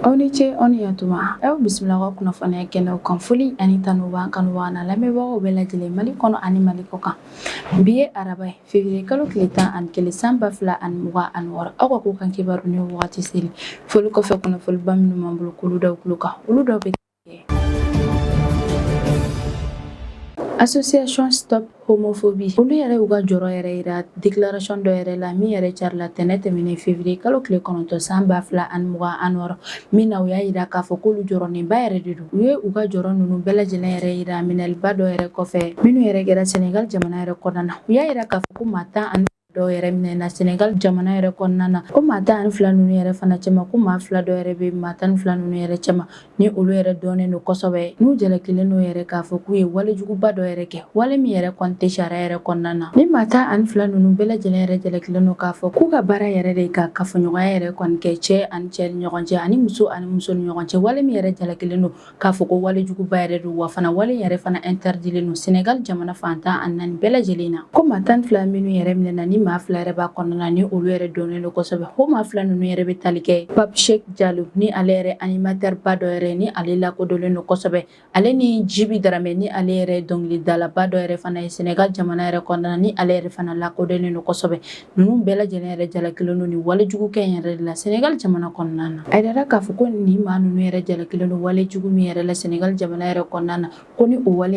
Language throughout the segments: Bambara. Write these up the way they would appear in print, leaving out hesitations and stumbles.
aw ni ce aw ni yatuma aw bisimila ka kunnafoniya kɛnɛw kan foli ani tanuba kanuba na lamɛnbagaw bɛɛ lajɛlen Mali kɔnɔ ani Mali kɔ kan. Bi ye araba ye février kalo tile 11 san 2026 aw ka ko kan kibaru ni wagati seli foli kɔfɛ kunnafoniba minnu b'an bolo k'olu daw tulo kan olu dɔw bɛ kɛ Association Stop Homophobie olu yɛrɛ y'u ka jɔrɔ yɛrɛ yira déclaration dɔ yɛrɛ la min yɛrɛ carila tɛnɛ tɛmɛnen février kalo tile 9 san 2026 min na u y'a yira k'a fɔ k'olu jɔrɔnenba yɛrɛ de don. U ye u ka jɔrɔ ninnu bɛɛ lajɛlen yɛrɛ yira minɛliba dɔ yɛrɛ kɔfɛ minnu yɛrɛ kɛra Sénégal jamana yɛrɛ kɔnɔna na. U y'a yira k'a fɔ ko maa 10 dɔw yɛrɛ minɛna Sénégal jamana yɛrɛ kɔnɔna na. O maa 12 ninnu yɛrɛ fana cɛma ko maa 2 dɔ yɛrɛ bɛ maa 12 ninnu yɛrɛ cɛma ni olu yɛrɛ dɔnnen don kosɛbɛ. N'u jalakililen don yɛrɛ k'a fɔ k'u ye walejuguba dɔ yɛrɛ kɛ wale min yɛrɛ kɔni tɛ sariya yɛrɛ kɔnɔna na. Ni maa 12 ninnu bɛɛ lajɛlen yɛrɛ jalakilen don k'a fɔ k'u ka baara yɛrɛ de ka kafoɲɔgɔnya yɛrɛ kɔni kɛ cɛ ani cɛ ni ɲɔgɔn cɛ ani muso ni ɲɔgɔn cɛ wale min yɛrɛ jalakilen don k'a fɔ ko walejuguba yɛrɛ don wa fana wale yɛrɛ fana interdilen don Sénégal jamana fantan ani naani bɛɛ lajɛlen na. Ko maa 12 minnu yɛrɛ minɛna ni maa 2 yɛrɛ b'a kɔnɔna ni olu yɛrɛ dɔnnen don kosɛbɛ. O maa 2 ninnu yɛrɛ bɛ tali kɛ Pape Cheikh Diallo ni ale yɛrɛ animateur ba dɔ yɛrɛ ni ale lakodɔnlen don kosɛbɛ. Ale ni Djiby Dramé ni ale yɛrɛ dɔnkilidalaba dɔ yɛrɛ fana ye Sénégal jamana yɛrɛ kɔnɔna ni ale yɛrɛ fana lakodɔnlen don kosɛbɛ. Ninnu bɛɛ lajɛlen yɛrɛ jalakilen don ni walejugukɛ in yɛrɛ de la Sénégal jamana kɔnɔna na. A yirala k'a fɔ ko nin maa ninnu yɛrɛ jalakilen don walejugu min yɛrɛ la Sénégal jamana yɛrɛ kɔnɔna na ko ni o wale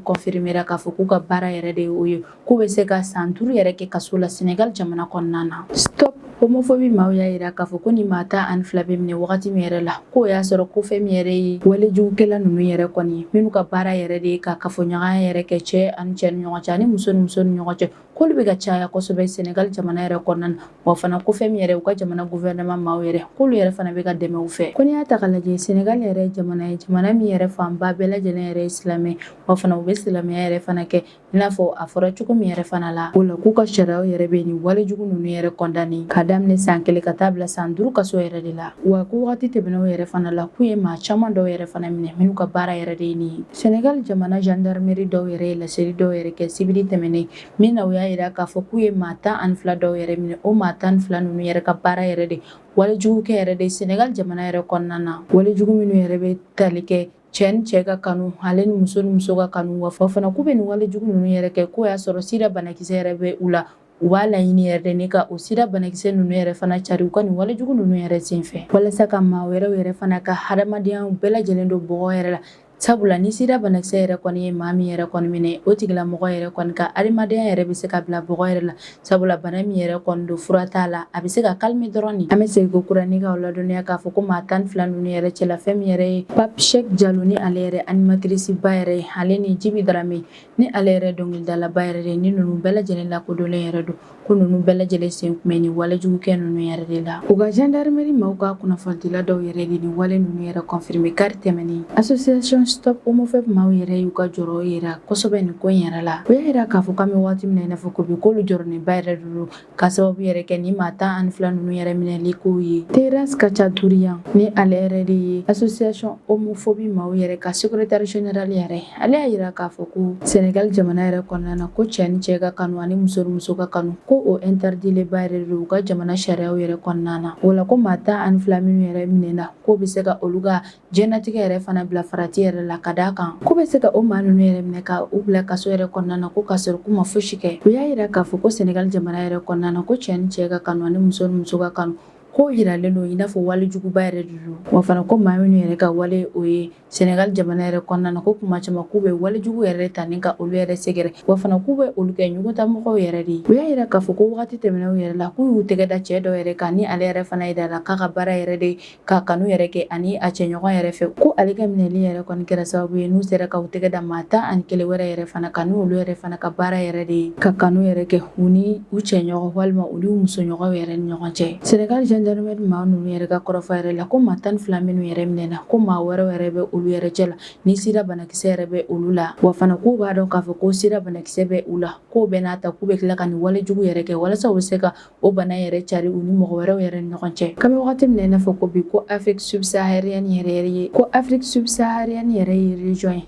confirmera k'a fɔ k'u ka baara yɛrɛ de ye o ye k'u bɛ se ka san 5 yɛrɛ kɛ kaso la Sénégal jamana kɔnɔna na. Stop homophobie maaw y'a yira k'a fɔ ko ni maa 12 bɛ minɛ wagati min yɛrɛ la k'o y'a sɔrɔ ko fɛn min yɛrɛ ye walejugukɛla ninnu yɛrɛ kɔni ye minnu ka baara yɛrɛ de ye ka kafoɲɔgɔnya yɛrɛ kɛ cɛ ani cɛ ni ɲɔgɔn cɛ ani muso ni ɲɔgɔn cɛ k'olu bɛ ka caya kosɛbɛ Sénégal jamana yɛrɛ kɔnɔna na wa fana ko fɛn min yɛrɛ u ka jamana gouvernement maaw yɛrɛ k'olu yɛrɛ fana bɛ ka dɛmɛ u fɛ. Ko n'i y'a ta k'a lajɛ Sénégal yɛrɛ ye jamana min yɛrɛ fanba bɛɛ lajɛlen yɛrɛ ye silamɛ wa fana u bɛ silamɛya yɛrɛ fana kɛ i n'a fɔ a fɔra cogo min yɛrɛ fana la o la k'u ka sariyaw yɛrɛ bɛ nin walejugu ninnu yɛrɛ condamné ka daminɛ san 1 ka taa bila san 5 kaso yɛrɛ de la wa ko wagati tɛmɛnenw yɛrɛ fana la k'u ye maa caman dɔw yɛrɛ fana minɛ minnu ka baara yɛrɛ de ye nin ye. Sénégal jamana gendarmerie dɔw yɛrɛ ye laseli dɔw yɛrɛ kɛ sibiri tɛmɛnen min na u y'a yira k'a fɔ k'u ye maa 12 dɔw yɛrɛ minɛ o maa 12 ninnu yɛrɛ ka baara yɛrɛ de walejugukɛ yɛrɛ de Sénégal jamana yɛrɛ kɔnɔna na walejugu minnu yɛrɛ bɛ tali kɛ cɛ ni cɛ ka kanu ale ni muso ka kanu wa fana k'u bɛ nin walejugu ninnu yɛrɛ kɛ k'o y'a sɔrɔ sida banakisɛ yɛrɛ bɛ u la u b'a laɲini yɛrɛ de ne ka o sida banakisɛ ninnu yɛrɛ fana cari u ka nin walejugu ninnu yɛrɛ senfɛ walasa ka maa wɛrɛw yɛrɛ fana ka hadamadenya bɛɛ lajɛlen don bɔgɔ yɛrɛ la. Sabula ni sida banakisɛ yɛrɛ kɔni ye maa min yɛrɛ kɔni minɛ o tigilamɔgɔ yɛrɛ kɔni ka adamadenya yɛrɛ bɛ se ka bila bɔgɔ yɛrɛ la sabula bana min yɛrɛ kɔni don fura t'a la a bɛ se ka calmer dɔrɔn ni an bɛ segin ko kura ni ka ladɔnniya k'a fɔ ko maa 12 ninnu yɛrɛ cɛla fɛn min yɛrɛ ye Pape Cheikh Diallo ni ale yɛrɛ animatrice ba yɛrɛ ye ale ni Djiby Dramé ni ale yɛrɛ dɔnkilidalaba yɛrɛ de ni ninnu bɛɛ lajɛlen lakodɔnlen yɛrɛ don ko ninnu bɛɛ lajɛlen sen kun bɛ nin walejugukɛ ninnu yɛrɛ de la. U ka gendarmerie maaw ka kunnafonidila dɔw yɛrɛ de nin wale ninnu yɛrɛ confirmer kari tɛmɛnen Association Stop Homophobie maaw yɛrɛ y'u ka jɔrɔ yira kosɛbɛ nin ko in yɛrɛ la. U y'a yira k'a fɔ k'an bɛ waati min na i n'a fɔ ko bi k'olu jɔrɔnenba yɛrɛ de don ka sababu yɛrɛ kɛ ni maa 12 ninnu yɛrɛ minɛli kow ye. Terence Kachadourian ni ale yɛrɛ de ye Association Homophobie maaw yɛrɛ ka secrétaire général yɛrɛ ale y'a yira k'a fɔ ko Sénégal jamana yɛrɛ kɔnɔna na ko cɛ ni cɛ ka kanu ani muso ka kanu ko o interdilen ba yɛrɛ de don u ka jamana sariyaw yɛrɛ kɔnɔna na o la ko maa 12 minnu yɛrɛ minɛna ko bɛ se ka olu ka diɲɛlatigɛ yɛrɛ fana bila farati yɛrɛ la ka d'a kan ko bɛ se ka o maa ninnu yɛrɛ minɛ ka u bila kaso yɛrɛ kɔnɔna na ko k'a sɔrɔ k'u ma fosi kɛ. U y'a yira k'a fɔ ko Sénégal jamana yɛrɛ kɔnɔna na ko cɛ ni cɛ ka kanu ani muso ka kanu ko yiralen don i n'a fɔ walejuguba yɛrɛ de don wa fana ko maa minnu yɛrɛ ka wale o ye Sénégal jamana yɛrɛ kɔnɔna na ko kuma caman k'u bɛ walejugu yɛrɛ ta ni ka olu yɛrɛ sɛgɛrɛ wa fana k'u bɛ olu kɛ ɲugutamɔgɔw yɛrɛ de ye. U y'a yira k'a fɔ ko wagati tɛmɛnenw yɛrɛ la k'u y'u tɛgɛ da cɛ dɔ yɛrɛ kan ni ale yɛrɛ fana yira la k'a ka baara yɛrɛ de ka kanu yɛrɛ kɛ ani a cɛɲɔgɔn yɛrɛ fɛ ko ale ka minɛli yɛrɛ kɔni kɛra sababu ye n'u sera ka u tɛgɛ da maa 11 wɛrɛ yɛrɛ fana kan n'olu yɛrɛ fana ka baara yɛrɛ de ye ka kanu yɛrɛ kɛ u ni u cɛɲɔgɔn walima u ni musoɲɔgɔnw yɛrɛ ni ɲɔgɔn cɛ. Sénégal gendarmerie maaw ninnu yɛrɛ ka kɔrɔfɔ yɛrɛ la ko maa 12 minnu yɛrɛ minɛna ko maa wɛrɛw yɛrɛ bɛ olu yɛrɛ cɛ la ni sida banakisɛ yɛrɛ bɛ olu la wa fana k'u b'a dɔn k'a fɔ ko sida banakisɛ bɛ u la k'o bɛ n'a ta k'u bɛ tila ka nin walejugu yɛrɛ kɛ walasa u bɛ se ka o bana yɛrɛ cari u ni mɔgɔ wɛrɛw yɛrɛ ni ɲɔgɔn cɛ. Kabini wagati min na i n'a fɔ ko bi ko Afrique subsaharienne yɛrɛ ye ko Afrique subsaharienne yɛrɛ ye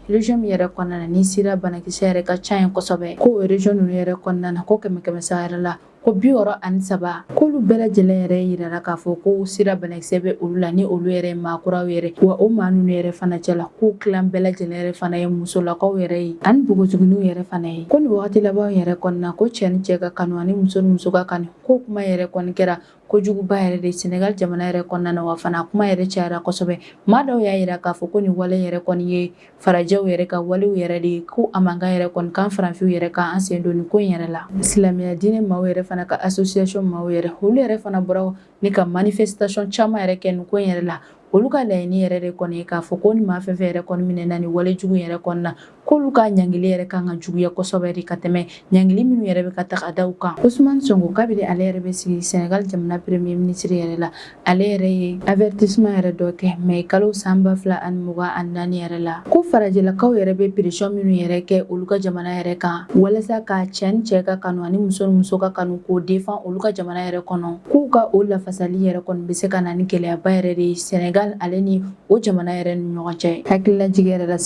région min yɛrɛ kɔnɔna na ni sida banakisɛ yɛrɛ ka ca yen kosɛbɛ ko o région ninnu yɛrɛ kɔnɔna na ko 100 yɛrɛ la ko 63 k'olu bɛɛ lajɛlen yɛrɛ yirara k'a fɔ ko sira banakisɛ bɛ olu la ni olu yɛrɛ maakuraw yɛrɛ wa o maa ninnu yɛrɛ fana cɛla k'u kilan bɛɛ lajɛlen yɛrɛ fana ye musolakaw yɛrɛ ye ani npogotiginiw yɛrɛ fana ye ko nin wagati laban yɛrɛ kɔnɔna ko cɛ ni cɛ ka kanu ani muso ni muso ka kanu ko kuma yɛrɛ kɔni kɛra kojuguba yɛrɛ de Senegal jamana yɛrɛ kɔnɔna na wa fana kuma yɛrɛ cayara kosɛbɛ maa dɔw y'a yira k'a fɔ ko nin wale yɛrɛ kɔni ye farajɛw yɛrɛ ka walew yɛrɛ de ye ko a man kan yɛrɛ kɔni k'an faranfiw yɛrɛ k'an sen don nin ko in yɛrɛ la silamɛya diinɛ maaw yɛrɛ fana ka association maaw yɛrɛ olu yɛrɛ fana bɔra ni ka manifestation caman yɛrɛ kɛ nin ko in yɛrɛ la olu ka laɲini yɛrɛ de kɔni ye k'a fɔ ko ni maa fɛn fɛn yɛrɛ kɔni minɛna ni wale jugu yɛrɛ kɔnɔna k'olu ka ɲangili yɛrɛ kan ka juguya kosɛbɛ de ka tɛmɛ ɲangili minnu yɛrɛ bɛ ka taga da u kan Ousmane Sonko kabini ale yɛrɛ bɛ sigi Senegal jamana premier ministre yɛrɛ la ale yɛrɛ ye avertissement yɛrɛ dɔ kɛ mais kalo 2024 yɛrɛ la ko farajɛlakaw yɛrɛ bɛ pression minnu yɛrɛ kɛ olu ka jamana yɛrɛ kan walasa ka cɛ ni cɛ ka kanu ani muso ni muso ka kanu k'o défend olu ka jamana yɛrɛ kɔnɔ k'u ka o lafasali yɛrɛ kɔni bɛ se ka na ni gɛlɛyaba yɛrɛ de ye Senegal ale ni o jamana yɛrɛ ni ɲɔgɔn cɛ hakililajigi yɛrɛ la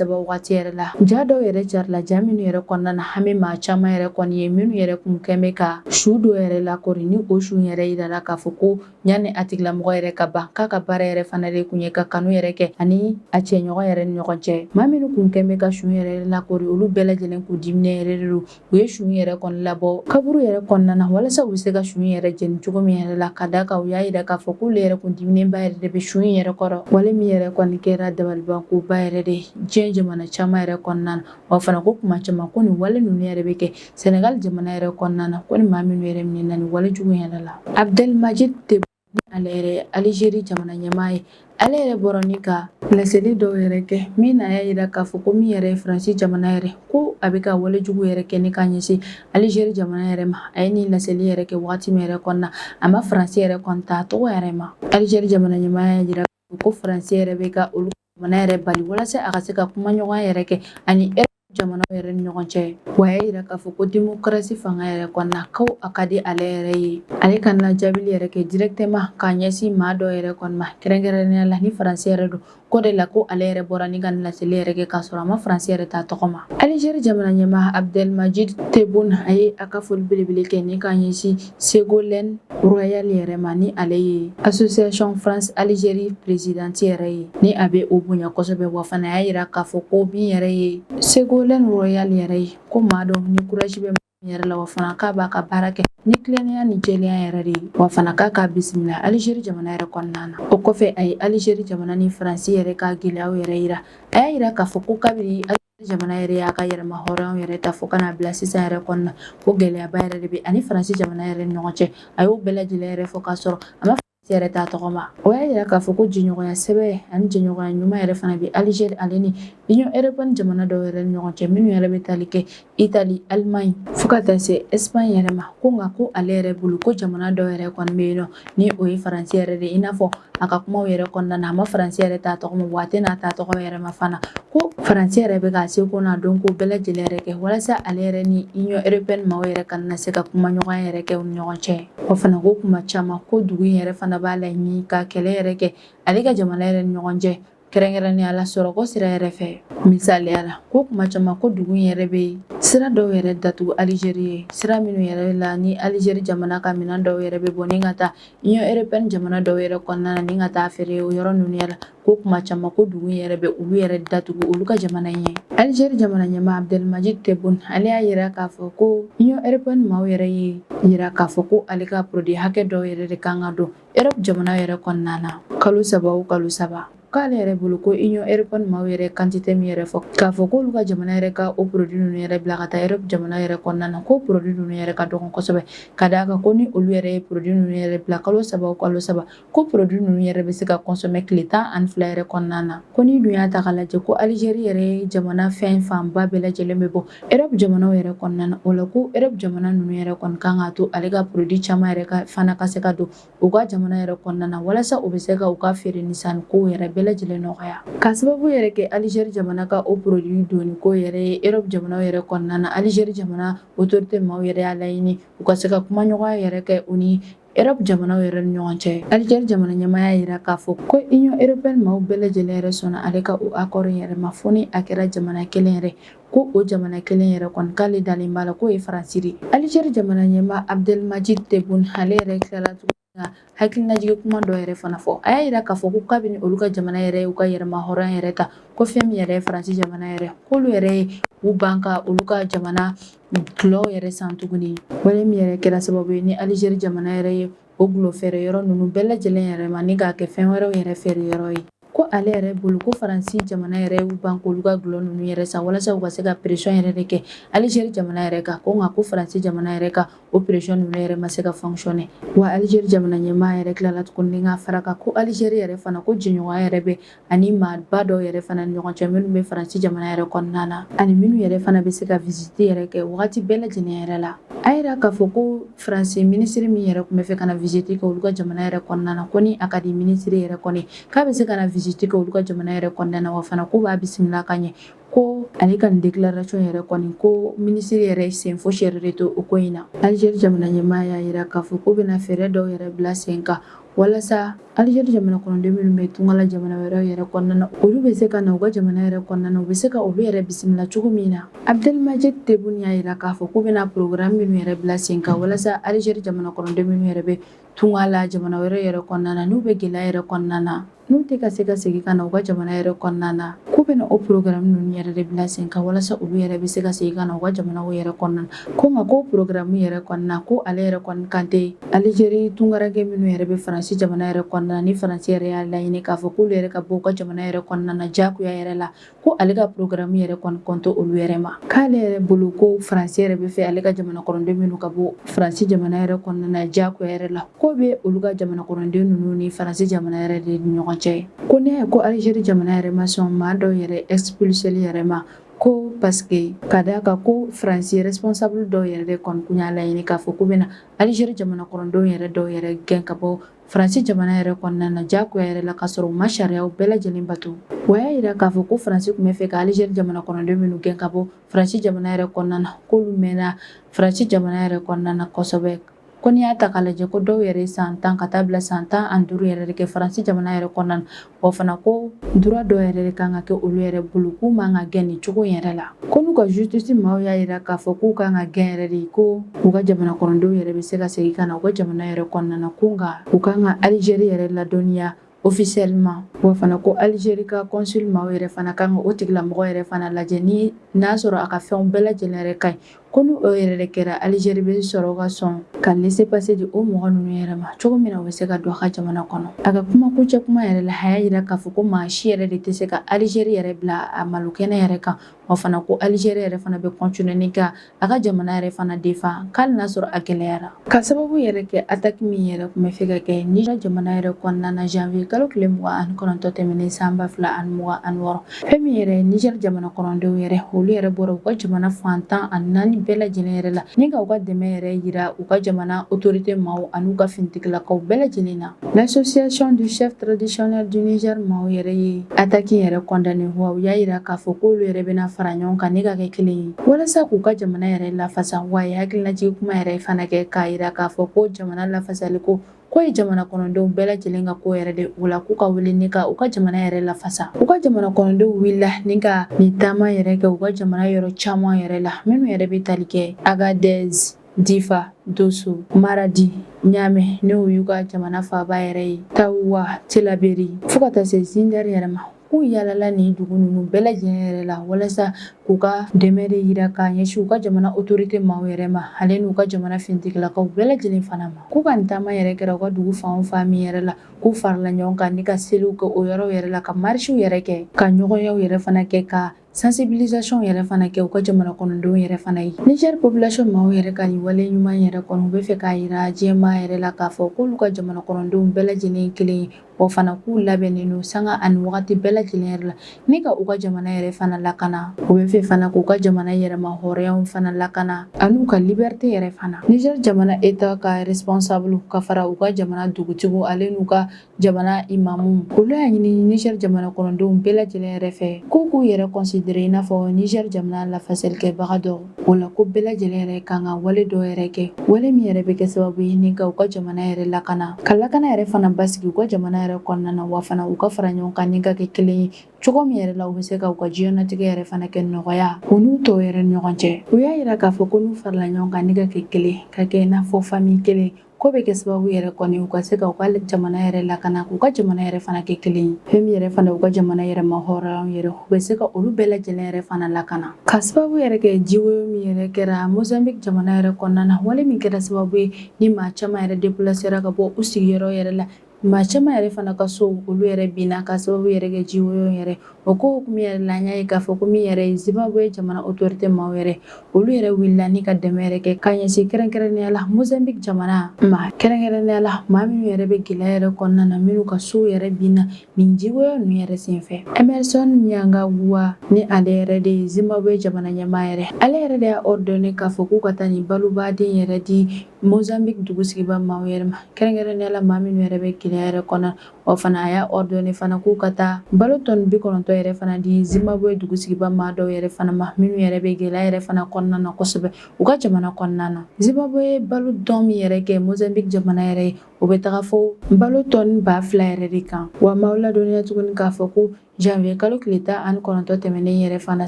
2023 wagati yɛrɛ la ja dɔw yɛrɛ carila ja minnu yɛrɛ kɔnɔna na hami maa caman yɛrɛ kɔni ye minnu yɛrɛ kun kɛn bɛ ka su dɔ yɛrɛ lakori ni o su yɛrɛ yirala k'a fɔ ko yanni a tigilamɔgɔ yɛrɛ ka ban k'a ka baara yɛrɛ fana de kun ye ka kanu yɛrɛ kɛ ani a cɛɲɔgɔn yɛrɛ ni ɲɔgɔn cɛ maa minnu kun kɛn bɛ ka su yɛrɛ lakori olu bɛɛ lajɛlen k'u diminɛ yɛrɛ de don u ye su yɛrɛ kɔni labɔ kaburu yɛrɛ kɔnɔna na walasa u bɛ se ka su yɛrɛ jeni cogo min yɛrɛ la ka da kan u y'a yira k'a fɔ k'olu yɛrɛ kun diminenba yɛrɛ de bɛ su yɛrɛ kɔrɔ wale min yɛrɛ kɔni kɛra dabalibankoba yɛrɛ de diɲɛ jamana caman yɛrɛ kɔnɔna na wa fana ko kuma caman ko nin wale ninnu yɛrɛ bɛ kɛ Senegal jamana yɛrɛ kɔnɔna na ko ni maa minnu yɛrɛ minɛna nin wale jugu yɛrɛ la Abdelmajid Tebboune ni ale yɛrɛ Algérie jamana ɲɛmaa ye ale yɛrɛ bɔra ni ka laseli dɔw yɛrɛ kɛ min na y'a yira k'a fɔ ko min yɛrɛ ye Faransi jamana yɛrɛ ko a bɛ ka wale jugu yɛrɛ kɛ ni ka ɲɛsin Algérie jamana yɛrɛ ma a ye nin laseli yɛrɛ kɛ wagati min yɛrɛ kɔnɔna a ma Faransi yɛrɛ kɔni ta tɔgɔ yɛrɛ ma Algérie jamana ɲɛmaa y'a yira ko Faransi yɛrɛ bɛ ka olu jamana yɛrɛ bali walasa a ka se ka kuma ɲɔgɔn yɛrɛ kɛ ani jamanaw yɛrɛ ni ɲɔgɔn cɛ wa a y'a yira k'a fɔ ko démocratie fanga yɛrɛ kɔnɔna ko a ka di ale yɛrɛ ye ale ka lajabili yɛrɛ kɛ directement k'a ɲɛsin maa dɔ yɛrɛ kɔni ma kɛrɛnkɛrɛnnenya la ni Faransi yɛrɛ don ko de la ko ale yɛrɛ bɔra ni ka laseli yɛrɛ kɛ k'a sɔrɔ a ma Faransi yɛrɛ ta tɔgɔ ma Algérie jamana ɲɛmaa Abdelmajid Tebboune a ye a ka foli belebele kɛ ni ka ɲɛsin Ségolène Royal yɛrɛ ma ni ale ye association France Algérie présidente yɛrɛ ye ni a bɛ o bonya kosɛbɛ wa fana y'a yira k'a fɔ ko min yɛrɛ ye Ségolène Royal yɛrɛ ye ko maa dɔ ni courage bɛ yɛrɛ la wa fana k'a b'a ka baara kɛ ni tilennenya ni jɛlenya yɛrɛ de ye wa fana k'a bisimila Algérie jamana yɛrɛ kɔnɔna na o kɔfɛ a ye Algérie jamana ni Faransi yɛrɛ ka gɛlɛyaw yɛrɛ yira a y'a yira k'a fɔ ko kabini jamana yɛrɛ y'a ka yɛrɛma hɔrɔnw yɛrɛ ta fo ka n'a bila sisan yɛrɛ kɔnɔna ko gɛlɛyaba yɛrɛ de bɛ ani Faransi jamana yɛrɛ ni ɲɔgɔn cɛ a y'o bɛɛ lajɛlen yɛrɛ fɔ k'a sɔrɔ a ma yɛrɛ t'a tɔgɔ ma o y'a yira k'a fɔ ko jɛɲɔgɔnya sɛbɛn ani jɛɲɔgɔnya ɲuman yɛrɛ fana bɛ Algérie ale ni Union européenne jamana dɔw yɛrɛ ni ɲɔgɔn cɛ minnu yɛrɛ bɛ tali kɛ Italie Allemagne fo ka taa se Espagne yɛrɛ ma ko nka ko ale yɛrɛ bolo ko jamana dɔw yɛrɛ kɔni bɛ yen nɔ ni o ye Faransi yɛrɛ de i n'a fɔ a ka kumaw yɛrɛ kɔnɔna na a ma Faransi yɛrɛ t'a tɔgɔ ma wa a tɛ n'a t'a tɔgɔ yɛrɛ ma fana ko Faransi yɛrɛ bɛ k'a seko n'a dɔn ko bɛɛ lajɛlen yɛrɛ kɛ walasa ale yɛrɛ ni Union européenne maaw yɛrɛ kana se ka kuma ɲɔgɔn yɛrɛ kɛ u ni ɲɔgɔn cɛ wa fana ko kuma caman ko dugu in yɛrɛ fana b'a laɲini ka kɛlɛ yɛrɛ kɛ ale ka jamana yɛrɛ ni ɲɔgɔn cɛ kɛrɛnkɛrɛnnenya la sɔrɔko sira yɛrɛ fɛ misaliya la ko kuma caman ko dugu in yɛrɛ bɛ sira dɔw yɛrɛ datugu Algérie ye sira minnu yɛrɛ la ni Algérie jamana ka minɛn dɔw yɛrɛ bɛ bɔ ni ka taa Union européenne jamana dɔw yɛrɛ kɔnɔna na ni ka taa feere o yɔrɔ ninnu yɛrɛ ko kuma caman ko dugu in yɛrɛ bɛ olu yɛrɛ datugu olu ka jamana in ye Algérie jamana ɲɛmaa Abdelmajid Tebboune ale y'a yira k'a fɔ ko Union européenne maaw yɛrɛ ye yira k'a fɔ ko ale ka produit hakɛ dɔw yɛrɛ de kan ka don Europe jamana yɛrɛ kɔnɔna na kalo 3 o kalo 3 k'ale yɛrɛ bolo ko Union européenne maaw yɛrɛ quantité min yɛrɛ fɔ k'a fɔ k'olu ka jamana yɛrɛ ka o produit ninnu yɛrɛ bila ka taa Europe jamana yɛrɛ kɔnɔna na ko produit ninnu yɛrɛ ka dɔgɔ kosɛbɛ ka d'a kan ko ni olu yɛrɛ ye produit ninnu yɛrɛ bila kalo 3 o kalo 3 ko produit ninnu yɛrɛ bɛ se ka consommer tile 12 yɛrɛ kɔnɔna na ko ni dun y'a ta k'a lajɛ ko Algérie yɛrɛ ye jamana fɛn fanba bɛɛ lajɛlen bɛ bɔ Europe jamanaw yɛrɛ kɔnɔna na o la ko Europe jamana ninnu yɛrɛ kɔni kan k'a to ale ka produit caman yɛrɛ fana ka se ka don u ka jamana yɛrɛ kɔnɔna na walasa u bɛ se ka u ka feere ni sanniko yɛrɛ bɛɛ lajɛlen nɔgɔya k'a sababu yɛrɛ kɛ Aligérie jamana ka o produit donni ko yɛrɛ ye Europe jamanaw yɛrɛ kɔnɔna na Aligérie jamana autorité maaw yɛrɛ y'a laɲini u ka se ka kuma ɲɔgɔnya yɛrɛ kɛ u ni Europe jamanaw yɛrɛ ni ɲɔgɔn cɛ. Aligérie jamana ɲɛmaa y'a yira k'a fɔ ko Union européenne maaw bɛɛ lajɛlen yɛrɛ sɔnna ale ka o accord yɛrɛ ma fo ni a kɛra jamana kelen yɛrɛ ko o jamana kelen yɛrɛ kɔni k'ale dalen b'a la k'o ye Faransi de. Aligérie jamana ɲɛmaa Abdelmadjid Tebboune ale yɛrɛ tilala tuguni ka hakilinajigin kuma dɔ yɛrɛ fana fɔ. A y'a yira k'a fɔ ko kabini olu ka jamana yɛrɛ y'u ka yɛrɛma hɔrɔnya yɛrɛ ta ko fɛn min yɛrɛ ye Faransi jamana yɛrɛ k'olu yɛrɛ ye u ban ka olu ka jamana gulɔw yɛrɛ san tuguni. Wale min yɛrɛ kɛra sababu ye ni Aligérie jamana yɛrɛ ye o gulɔ feere yɔrɔ ninnu bɛɛ lajɛlen yɛrɛ ma ni k'a kɛ fɛn wɛrɛw yɛrɛ feere yɔrɔ ye. Ko ale yɛrɛ bolo ko Faransi jamana yɛrɛ y'u ban k'olu ka gulɔ ninnu yɛrɛ san walasa u ka se ka pression yɛrɛ de kɛ Aligérie jamana yɛrɛ kan ko nka ko Faransi jamana yɛrɛ ka o pression ninnu yɛrɛ ma se ka fonctionner. Wa Aligérie jamana ɲɛmaa yɛrɛ tilala tuguni k'a fara kan ko Aligérie yɛrɛ fana ko jɛɲɔgɔnya yɛrɛ bɛ ani maaba dɔw yɛrɛ fana ni ɲɔgɔn cɛ minnu bɛ Faransi jamana yɛrɛ kɔnɔna na ani minnu yɛrɛ fana bɛ se ka visite yɛrɛ kɛ wagati bɛɛ lajɛlen yɛrɛ la. A yira k'a fɔ ko Faransi ministre min yɛrɛ tun bɛ fɛ ka na visite kɛ olu ka jamana yɛrɛ kɔnɔna na ko ni a ka di ministre yɛrɛ kɔni k'a bɛ se ka na visite kɛ olu ka jamana yɛrɛ kɔnɔna na wa fana ko b'a bisimila ka ɲɛ ko ale ka nin déclaration yɛrɛ kɔni ko ministre yɛrɛ sen fosi yɛrɛ de to o ko in na. Aligérie jamana ɲɛmaa y'a yira k'a fɔ ko bɛna fɛɛrɛ dɔw yɛrɛ bila sen kan walasa Aligérie jamana kɔnɔden minnu bɛ tungala jamana wɛrɛw yɛrɛ kɔnɔna na olu bɛ se ka na u ka jamana yɛrɛ kɔnɔna na u bɛ se ka olu yɛrɛ bisimila cogo min na. Abdelmadjid Tebboune y'a yira k'a fɔ k'u bɛna programme minnu yɛrɛ bila sen kan walasa Aligérie jamana kɔnɔden minnu yɛrɛ bɛ tungala jamana wɛrɛ yɛrɛ kɔnɔna na n'u bɛ gɛlɛya yɛrɛ kɔnɔna na n'u tɛ ka se ka segin ka na u ka jamana yɛrɛ kɔnɔna na k'u bɛna o programme ninnu yɛrɛ de bila sen kan walasa olu yɛrɛ bɛ se ka segin ka na u ka jamanaw yɛrɛ kɔnɔna na ko nka ko programme yɛrɛ kɔnɔna ko ale yɛrɛ kɔni kan tɛ Aligérie tungarakɛ minnu yɛrɛ bɛ Faransi jamana yɛrɛ kɔnɔna na ni Faransi yɛrɛ y'a laɲini k'a fɔ k'olu yɛrɛ ka bɔ u ka jamana yɛrɛ kɔnɔna na jagoya yɛrɛ la ko ale ka programme yɛrɛ kɔni kɔnto olu yɛrɛ ma k'ale yɛrɛ bolo ko Faransi yɛrɛ bɛ fɛ ale ka jamana kɔnɔden minnu ka bɔ Faransi jamana yɛrɛ kɔnɔna na jagoya yɛrɛ la ko bɛ olu ka jamana kɔnɔden ninnu ni Faransi jamana yɛrɛ de ni ɲɔgɔn cɛ ko ne ko Aligérie jamana yɛrɛ ma sɔn maa dɔw yɛrɛ expulseli yɛrɛ ma ko parce que ka d'a kan ko Faransi responsable dɔw yɛrɛ de kɔni kun y'a laɲini k'a fɔ ko bɛna Aligérie jamana kɔnɔdenw yɛrɛ dɔw yɛrɛ gɛn ka bɔ Faransi jamana yɛrɛ kɔnɔna na jagoya yɛrɛ la k'a sɔrɔ u ma sariyaw bɛɛ lajɛlen bato. Wa y'a yira k'a fɔ ko Faransi tun bɛ fɛ ka Aligérie jamana kɔnɔden minnu gɛn ka bɔ Faransi jamana yɛrɛ kɔnɔna na k'olu mɛnna Faransi jamana yɛrɛ kɔnɔna na kosɛbɛ. Ko n'i y'a ta k'a lajɛ ko dɔw yɛrɛ san 10 ka taa bila san 15 yɛrɛ de kɛ Faransi jamana yɛrɛ kɔnɔna na wa fana ko droit dɔw yɛrɛ de kan ka kɛ olu yɛrɛ bolo k'u man ka gɛn nin cogo yɛrɛ la. Ko n'u ka justice maaw y'a yira k'a fɔ k'u kan ka gɛn yɛrɛ de ko u ka jamana kɔnɔdenw yɛrɛ bɛ se ka segin ka na u ka jamana yɛrɛ kɔnɔna na ko nka u kan ka Aligérie yɛrɛ ladɔnniya officiellement wa fana ko Aligérie ka consul maaw yɛrɛ fana kan ka o tigilamɔgɔ yɛrɛ fana lajɛ ni n'a sɔrɔ a ka fɛnw bɛɛ lajɛlen yɛrɛ ka ɲi ko n'o yɛrɛ de kɛra Aligérie bɛ sɔrɔ ka sɔn ka laisser passer di o mɔgɔ ninnu yɛrɛ ma cogo min na u bɛ se ka don a ka jamana kɔnɔ. A ka kuma kuncɛ kuma yɛrɛ la a y'a yira k'a fɔ ko maa si yɛrɛ de tɛ se ka Aligérie yɛrɛ bila a malokɛnɛ yɛrɛ kan wa fana ko Aligérie yɛrɛ fana bɛ continuer ni ka a ka jamana yɛrɛ fana défend k'ali n'a sɔrɔ a gɛlɛyara. Ka sababu yɛrɛ kɛ attaque min yɛrɛ tun bɛ fɛ ka kɛ Niger jamana yɛrɛ kɔnɔna na janvier kalo tile 29 tɛmɛnen san 2026 fɛn min yɛrɛ Niger jamana kɔnɔdenw yɛrɛ olu yɛrɛ bɔra u ka jamana fantan ani 4 bɛɛ lajɛlen yɛrɛ la ni ka u ka dɛmɛ yɛrɛ yira u ka jamana autorité maaw ani u ka finitigilakaw bɛɛ lajɛlen na. L'association du chef traditionnel du Niger maaw yɛrɛ ye attaque yɛrɛ condamné wa u y'a yira k'a fɔ k'olu yɛrɛ bɛna fara ɲɔgɔn kan ni ka kɛ kelen ye walasa k'u ka jamana yɛrɛ lafasa wa a ye hakilinajigin kuma yɛrɛ fana kɛ k'a yira k'a fɔ ko jamana lafasali ko ye jamana kɔnɔdenw bɛɛ lajɛlen ka ko yɛrɛ de o la k'u ka wuli ni ka u ka jamana yɛrɛ lafasa. U ka jamana kɔnɔdenw wulila ni ka nin taama yɛrɛ kɛ u ka jamana yɔrɔ caman yɛrɛ la minnu yɛrɛ bɛ tali kɛ Agadez, Difa, Dosso, Maradi, Niamey n'o y'u ka jamana faaba yɛrɛ ye Tawa, Tilaberi fo ka taa se Zindar yɛrɛ ma. K'u yalala nin dugu ninnu bɛɛ lajɛlen yɛrɛ la walasa k'u ka dɛmɛ de yira k'a ɲɛsin u ka jamana autorité maaw yɛrɛ ma ale n'u ka jamana finitigilakaw bɛɛ lajɛlen fana ma. K'u ka nin taama yɛrɛ kɛra u ka dugu fan o fan min yɛrɛ la k'u farala ɲɔgɔn kan ni ka seliw kɛ o yɔrɔ yɛrɛ la ka marchiw yɛrɛ kɛ ka ɲɔgɔnyaw yɛrɛ fana kɛ ka sensibilisation yɛrɛ fana kɛ u ka jamana kɔnɔdenw yɛrɛ fana ye. Niger population maaw yɛrɛ ka nin wale ɲuman yɛrɛ kɔnɔ u bɛ fɛ k'a yira diɲɛmaa yɛrɛ la k'a fɔ k'olu ka jamana kɔnɔdenw bɛɛ lajɛlen ye kelen ye, wa fana k'u labɛnnen don sanga ani wagati bɛɛ lajɛlen yɛrɛ la ni ka u ka jamana yɛrɛ fana lakana. U bɛ fɛ fana k'u ka jamana yɛrɛma hɔrɔnyaw fana lakana an'u ka liberté yɛrɛ fana. Niger jamana état ka responsable ka fara u ka jamana dugutigiw ale n'u ka jamana imamu. Olu y'a ɲini Niger jamana kɔnɔdenw bɛɛ lajɛlen yɛrɛ fɛ k'u yɛrɛ considérer i n'a fɔ Niger jamana lafasalikɛbaga dɔ. O la ko bɛɛ lajɛlen yɛrɛ kan ka wale dɔ yɛrɛ kɛ, wale min yɛrɛ bɛ kɛ sababu ye ni ka u ka jamana yɛrɛ lakana, ka lakana yɛrɛ fana basigi u ka jamana yɛrɛ kɔnɔna na, wa fana u ka fara ɲɔgɔn kan ni ka kɛ kelen ye cogo min yɛrɛ la u bɛ se ka u ka diɲɛnatigɛ yɛrɛ fana kɛ nɔgɔya u n'u tɔw yɛrɛ ni ɲɔgɔn cɛ. U y'a yira k'a fɔ ko n'u farala ɲɔgɔn kan ni ka kɛ kelen, ka kɛ i n'a fɔ famille kelen, ko bɛ kɛ sababu yɛrɛ kɔni u ka se ka u ka jamana yɛrɛ lakana k'u ka jamana yɛrɛ fana kɛ kelen ye. Fɛn min yɛrɛ fana u ka jamana yɛrɛ ma hɔrɔnyaw yɛrɛ u bɛ se ka olu bɛɛ lajɛlen yɛrɛ fana lakana. Ka sababu yɛrɛ kɛ jiwoyo min yɛrɛ kɛra Mozambique jamana yɛrɛ kɔnɔna na, wale min kɛra sababu ye ni maa caman yɛrɛ déplacera ka bɔ u sigiyɔrɔ yɛrɛ la. Maa caman yɛrɛ fana ka so olu yɛrɛ binna ka sababu yɛrɛ kɛ jiwoyo yɛrɛ. O ko hokumu yɛrɛ la an y'a ye k'a fɔ ko min yɛrɛ ye Zimbabwe jamana autorité maaw yɛrɛ olu yɛrɛ wulila ni ka dɛmɛ yɛrɛ kɛ ka ɲɛsin kɛrɛnkɛrɛnnenya la Mozambique jamana ma. Kɛrɛnkɛrɛnnenya la maa minnu yɛrɛ bɛ gɛlɛya yɛrɛ kɔnɔna na minnu ka so yɛrɛ binna nin jiwoyo ninnu yɛrɛ senfɛ. Emerson Mnangagwa ni ale yɛrɛ de ye Zimbabwe jamana ɲɛmaa yɛrɛ. Ale yɛrɛ de y'a ordonné k'a fɔ k'u ka taa nin balobaden yɛrɛ di Mozambique dugusigiba maaw yɛrɛ ma. Kɛrɛnkɛrɛnnenya la maa minnu yɛrɛ bɛ gɛlɛya yɛrɛ kɔnɔna, wa fana a y'a ordonné fana k'u ka taa balo tɔnni 90 yɛrɛ fana di Zimbabwe dugusigiba maa dɔw yɛrɛ fana ma minnu yɛrɛ bɛ gɛlɛya yɛrɛ fana kɔnɔna na kosɛbɛ u ka jamana kɔnɔna na. Zimbabwe balo dɔn min yɛrɛ kɛ Mozambique jamana yɛrɛ ye o bɛ taga fo balo tɔnni 2000 yɛrɛ de kan. Wa maaw ladɔnniya tuguni k'a fɔ ko janvier kalo tile 19 tɛmɛnen yɛrɛ fana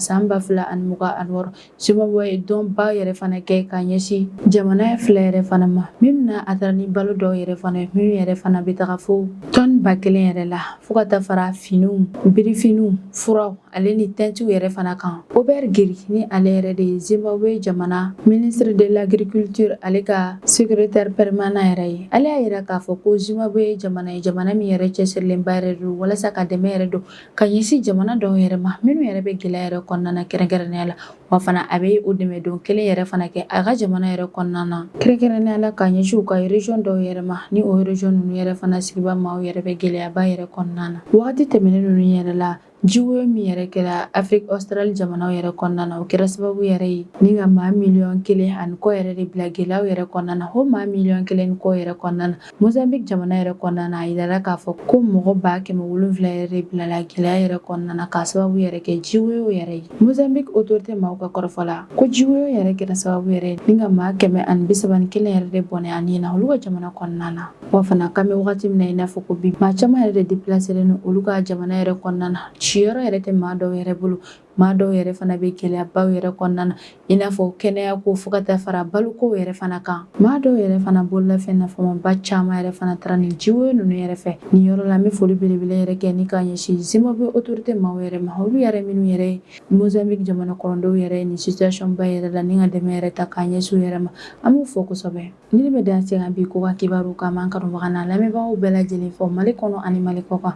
san 2026 Zimbabwe ye dɔnba yɛrɛ fana kɛ ka ɲɛsin jamana fila yɛrɛ fana ma minnu na a taara ni balo dɔw yɛrɛ fana ye minnu yɛrɛ fana bɛ taga fo tɔnni 1000 yɛrɛ la fo ka taa fara finiw, birifiniw, furaw ale ni tɛntiw yɛrɛ fana kan. Robert Giri ni ale yɛrɛ de ye Zimbabwe jamana ministre de l'agriculture ale ka secrétaire permanent yɛrɛ ye. Ale y'a yira k'a fɔ ko Zimbabwe jamana ye jamana min yɛrɛ cɛsirilenba yɛrɛ don walasa ka dɛmɛ yɛrɛ don ka ɲɛsin jamana dɔw yɛrɛ ma minnu yɛrɛ bɛ gɛlɛya yɛrɛ kɔnɔna na kɛrɛnkɛrɛnnenya la, wa fana a bɛ o dɛmɛ don kelen yɛrɛ fana kɛ a ka jamana yɛrɛ kɔnɔna na kɛrɛnkɛrɛnnenya la ka ɲɛsin u ka région dɔw yɛrɛ ma ni o région ninnu yɛrɛ fana sigiba maaw yɛrɛ bɛ gɛlɛyaba yɛrɛ kɔnɔna na. Wagati tɛmɛnen ninnu yɛrɛ la jiwoyo min yɛrɛ kɛra Afrique australe jamanaw yɛrɛ kɔnɔna na o kɛra sababu yɛrɛ ye ni ka maa 1,000,000 ani kɔ yɛrɛ de bila gɛlɛyaw yɛrɛ kɔnɔna na. O maa 1,000,000 ni kɔ yɛrɛ kɔnɔna na Mozambique jamana yɛrɛ kɔnɔna na a yirala k'a fɔ ko mɔgɔ 700,000 yɛrɛ de bilala gɛlɛya yɛrɛ kɔnɔna na k'a sababu yɛrɛ kɛ jiwoyo yɛrɛ ye. Mozambique autorité maaw ka kɔrɔfɔ la ko jiwoyo yɛrɛ kɛra sababu yɛrɛ ni ka maa 131 yɛrɛ de bɔnɛ a nin na olu ka jamana kɔnɔna na. Wa fana kan bɛ wagati min na i n'a fɔ ko bi maa caman yɛrɛ de déplaceren don olu ka jamana yɛrɛ kɔnɔna na. Ciyɔrɔ yɛrɛ tɛ maa dɔw yɛrɛ bolo, maa dɔw yɛrɛ fana bɛ gɛlɛyabaw yɛrɛ kɔnɔna na i n'a fɔ kɛnɛya ko fo ka taa fara balokow yɛrɛ fana kan. Maa dɔw yɛrɛ fana bololafɛn nafamaba caman yɛrɛ fana taara nin jiwoyo ninnu yɛrɛ fɛ. Nin yɔrɔ la n bɛ foli belebele yɛrɛ kɛ ni ka ɲɛsin Zimbabwe autorité maaw yɛrɛ ma olu yɛrɛ minnu yɛrɛ ye Mozambique jamana kɔnɔdenw yɛrɛ ye nin situation ba yɛrɛ la ni ka dɛmɛ yɛrɛ ta k'a ɲɛsin u yɛrɛ ma an b'u fɔ kosɛbɛ. Ni ne bɛ dan se kan bi ko ka kibaru kan m'an kanubaga n'a lamɛnbagaw bɛɛ lajɛlen fɔ Mali kɔnɔ ani Mali kɔ kan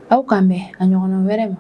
aw k'an bɛn a ɲɔgɔnna wɛrɛ ma.